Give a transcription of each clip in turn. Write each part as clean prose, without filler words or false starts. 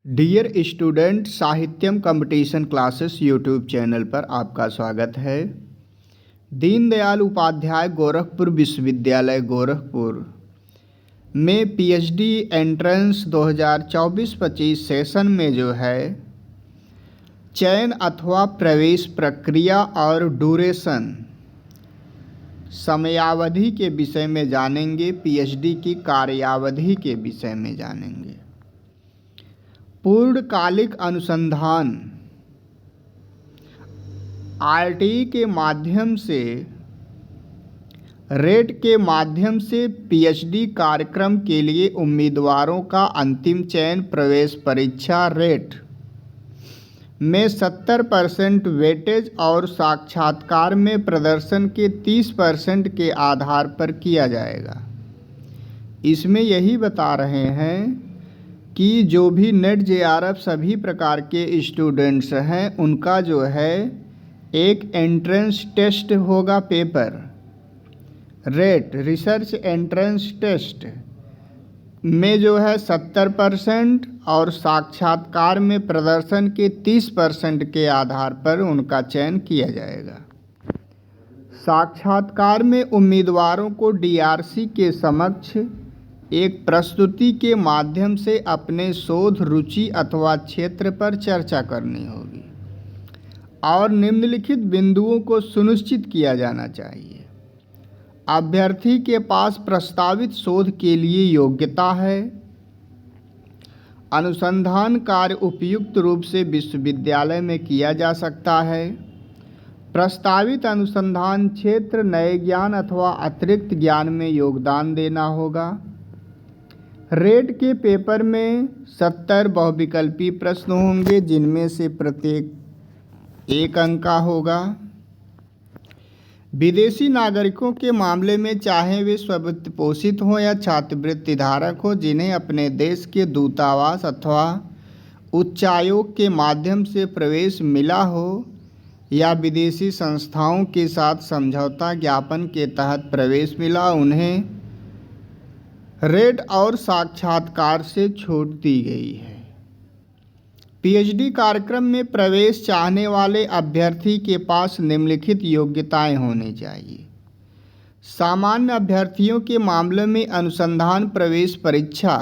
Dear student, Sahityam competition classes YouTube channel पर आपका स्वागत है। दीनदयाल उपाध्याय गोरखपुर विश्वविद्यालय गोरखपुर में पीएचडी एंट्रेंस 2024-25 सेशन में जो है चयन अथवा प्रवेश प्रक्रिया और ड्यूरेशन समयावधि के विषय में जानेंगे। पीएचडी की कार्यावधि के विषय में जानेंगे। पूर्णकालिक अनुसंधान आरटीई के माध्यम से रेट के माध्यम से पीएचडी कार्यक्रम के लिए उम्मीदवारों का अंतिम चयन प्रवेश परीक्षा रेट में 70% वेटेज और साक्षात्कार में प्रदर्शन के 30% के आधार पर किया जाएगा। इसमें यही बता रहे हैं कि जो भी नेट जेआरएफ सभी प्रकार के स्टूडेंट्स हैं उनका जो है एक एंट्रेंस टेस्ट होगा। Paper rate research entrance test में जो है 70% और साक्षात्कार में प्रदर्शन के 30% के आधार पर उनका चयन किया जाएगा। साक्षात्कार में उम्मीदवारों को डीआरसी के समक्ष एक प्रस्तुति के माध्यम से अपने शोध रुचि अथवा क्षेत्र पर चर्चा करनी होगी और निम्नलिखित बिंदुओं को सुनिश्चित किया जाना चाहिए। अभ्यर्थी के पास प्रस्तावित शोध के लिए योग्यता है। अनुसंधान कार्य उपयुक्त रूप से विश्वविद्यालय में किया जा सकता है। प्रस्तावित अनुसंधान क्षेत्र नए ज्ञान अथवा अतिरिक्त ज्ञान में योगदान देना होगा। रेट के पेपर में 70 बहुविकल्पी प्रश्न होंगे जिनमें से प्रत्येक 1 अंक का होगा। विदेशी नागरिकों के मामले में चाहे वे स्ववित्त पोषित हों या छात्रवृत्ति धारक हो, जिन्हें अपने देश के दूतावास अथवा उच्चायोग के माध्यम से प्रवेश मिला हो या विदेशी संस्थाओं के साथ समझौता ज्ञापन के तहत प्रवेश मिला, उन्हें रेट और साक्षात्कार से छूट दी गई है। पीएचडी कार्यक्रम में प्रवेश चाहने वाले अभ्यर्थी के पास निम्नलिखित योग्यताएं होनी चाहिए। सामान्य अभ्यर्थियों के मामले में अनुसंधान प्रवेश परीक्षा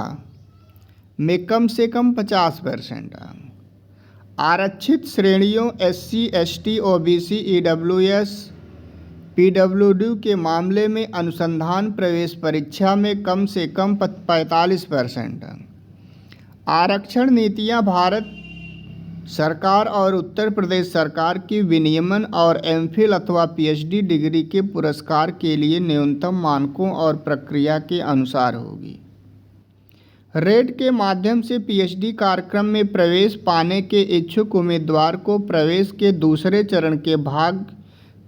में कम से कम 50% अंक। आरक्षित श्रेणियों SC, ST, OBC, EWS, PWD के मामले में अनुसंधान प्रवेश परीक्षा में कम से कम 45% अंक। आरक्षण नीतियां भारत सरकार और उत्तर प्रदेश सरकार की विनियमन और एमफिल अथवा पीएचडी डिग्री के पुरस्कार के लिए न्यूनतम मानकों और प्रक्रिया के अनुसार होगी। रेट के माध्यम से पीएचडी कार्यक्रम में प्रवेश पाने के इच्छुक उम्मीदवार को प्रवेश के दूसरे चरण के भाग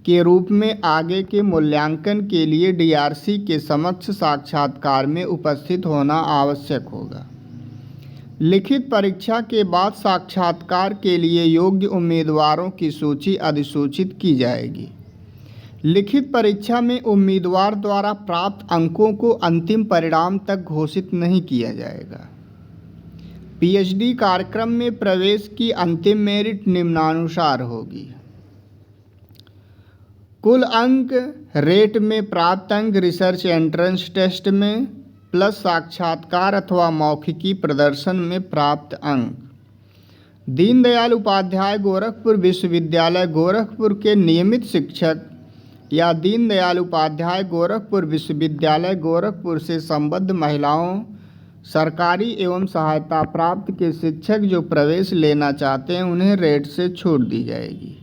के रूप में आगे के मूल्यांकन के लिए डीआरसी के समक्ष साक्षात्कार में उपस्थित होना आवश्यक होगा। लिखित परीक्षा के बाद साक्षात्कार के लिए योग्य उम्मीदवारों की सूची अधिसूचित की जाएगी। लिखित परीक्षा में उम्मीदवार द्वारा प्राप्त अंकों को अंतिम परिणाम तक घोषित नहीं किया जाएगा। पीएचडी कार्यक्रम में प्रवेश की अंतिम मेरिट निम्नानुसार होगी। कुल अंक रेट में प्राप्त अंक रिसर्च एंट्रेंस टेस्ट में प्लस साक्षात्कार अथवा मौखिकी प्रदर्शन में प्राप्त अंक। दीनदयाल उपाध्याय गोरखपुर विश्वविद्यालय गोरखपुर के नियमित शिक्षक या दीनदयाल उपाध्याय गोरखपुर विश्वविद्यालय गोरखपुर से संबद्ध महिलाओं, सरकारी एवं सहायता प्राप्त के शिक्षक जो प्रवेश लेना चाहते हैं उन्हें रेट से छूट दी जाएगी।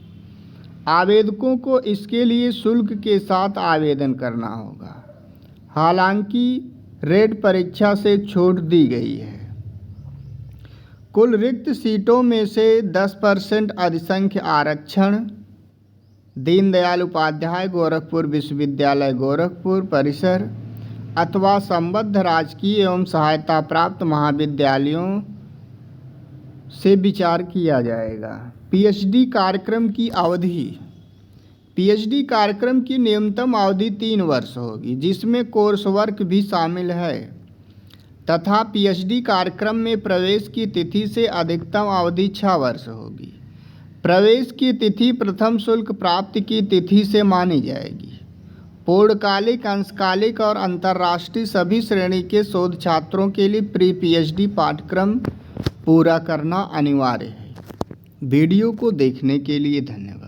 आवेदकों को इसके लिए शुल्क के साथ आवेदन करना होगा। हालांकि रेट परीक्षा से छूट दी गई है। कुल रिक्त सीटों में से 10% अधिसंख्य आरक्षण दीनदयाल उपाध्याय गोरखपुर विश्वविद्यालय गोरखपुर परिसर अथवा संबद्ध राजकीय एवं सहायता प्राप्त महाविद्यालयों से विचार किया जाएगा। पीएचडी कार्यक्रम की अवधि। पीएचडी कार्यक्रम की न्यूनतम अवधि 3 वर्ष होगी, जिसमें कोर्स वर्क भी शामिल है तथा पीएचडी कार्यक्रम में प्रवेश की तिथि से अधिकतम अवधि 6 वर्ष होगी। प्रवेश की तिथि प्रथम शुल्क प्राप्ति की तिथि से मानी जाएगी। पूर्णकालिक, अंशकालिक और अंतर्राष्ट्रीय सभी श्रेणी के शोध छात्रों के लिए प्री पीएचडी पाठ्यक्रम पूरा करना अनिवार्य है। वीडियो को देखने के लिए धन्यवाद।